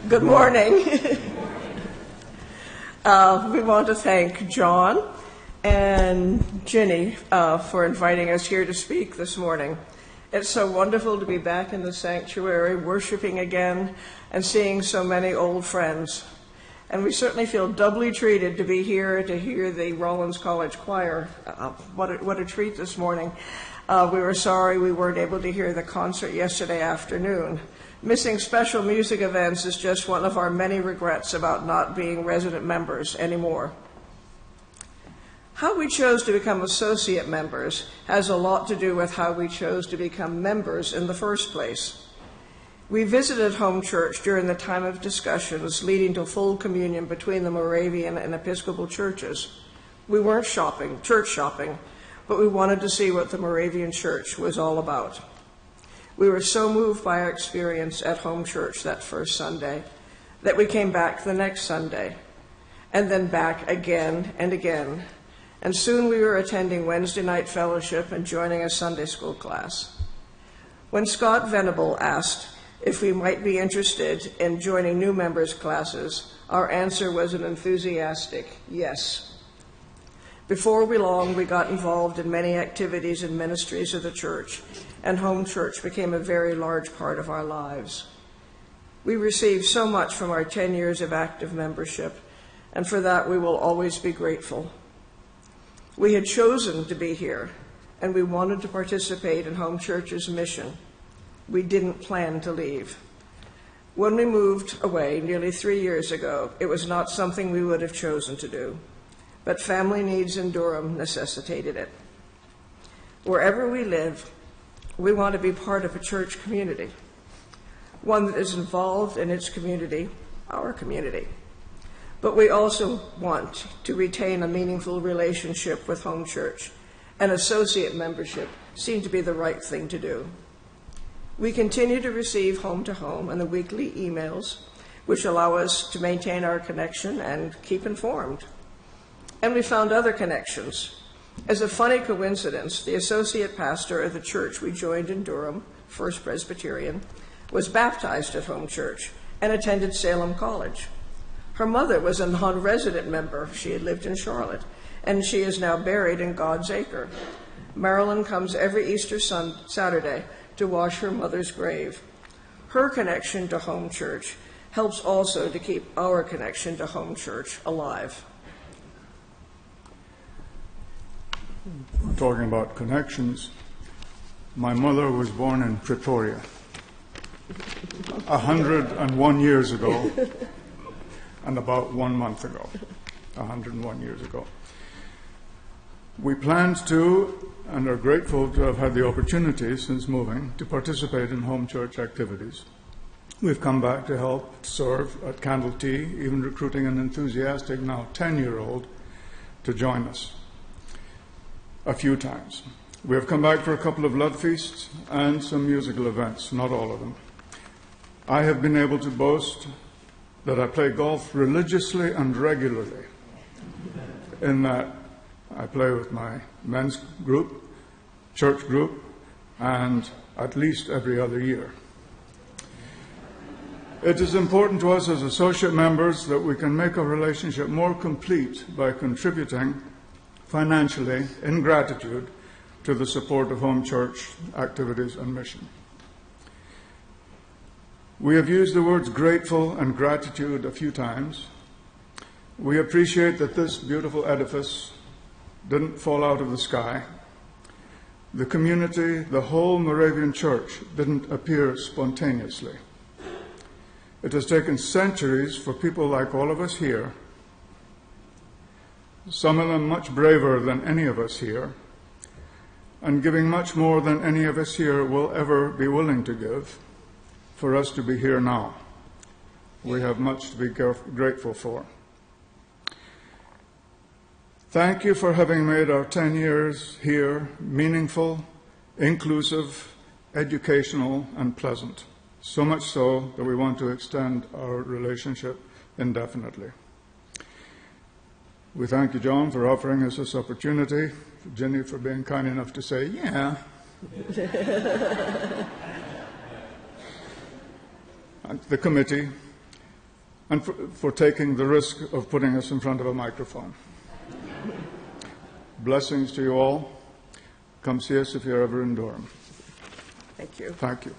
Good morning. We want to thank John and Ginny for inviting us here to speak this morning. It's so wonderful to be back in the sanctuary, worshiping again, and seeing so many old friends. And we certainly feel doubly treated to be here to hear the Rollins College Choir. What a treat this morning. We were sorry we weren't able to hear the concert yesterday afternoon. Missing special music events is just one of our many regrets about not being resident members anymore. How we chose to become associate members has a lot to do with how we chose to become members in the first place. We visited home church during the time of discussions leading to full communion between the Moravian and Episcopal churches. We weren't church shopping, but we wanted to see what the Moravian church was all about. We were so moved by our experience at home church that first Sunday that we came back the next Sunday, and then back again and again. And soon we were attending Wednesday night fellowship and joining a Sunday school class. When Scott Venable asked if we might be interested in joining new members' classes, our answer was an enthusiastic yes. Before we long, we got involved in many activities and ministries of the church, and home church became a very large part of our lives. We received so much from our 10 years of active membership, and for that we will always be grateful. We had chosen to be here, and we wanted to participate in home church's mission. We didn't plan to leave. When we moved away nearly 3 years ago, it was not something we would have chosen to do, but family needs in Durham necessitated it. Wherever we live, we want to be part of a church community, one that is involved in its community, our community. But we also want to retain a meaningful relationship with home church, and associate membership seemed to be the right thing to do. We continue to receive home-to-home and the weekly emails, which allow us to maintain our connection and keep informed. And we found other connections. As a funny coincidence, the associate pastor of the church we joined in Durham, First Presbyterian, was baptized at home church and attended Salem College. Her mother was a non-resident member. She had lived in Charlotte, and she is now buried in God's Acre. Marilyn comes every Easter Saturday to wash her mother's grave. Her connection to home church helps also to keep our connection to home church alive. Talking about connections, my mother was born in Pretoria 101 years ago, and about 1 month ago, 101 years ago. We planned to, and are grateful to have had the opportunity since moving, to participate in home church activities. We've come back to help serve at Candle Tea, even recruiting an enthusiastic, now 10-year-old, to join us a few times. We have come back for a couple of love feasts and some musical events, not all of them. I have been able to boast that I play golf religiously and regularly, in that I play with my men's group, church group, and at least every other year. It is important to us as associate members that we can make our relationship more complete by contributing financially in gratitude to the support of home church activities and mission. We have used the words grateful and gratitude a few times. We appreciate that this beautiful edifice didn't fall out of the sky. The community, the whole Moravian Church, didn't appear spontaneously. It has taken centuries for people like all of us here, some of them much braver than any of us here, and giving much more than any of us here will ever be willing to give, for us to be here now. We have much to be grateful for. Thank you for having made our 10 years here meaningful, inclusive, educational, and pleasant. So much so that we want to extend our relationship indefinitely. We thank you, John, for offering us this opportunity, Ginny for being kind enough to say, yeah. And the committee, and for taking the risk of putting us in front of a microphone. Blessings to you all. Come see us if you're ever in Durham. Thank you. Thank you.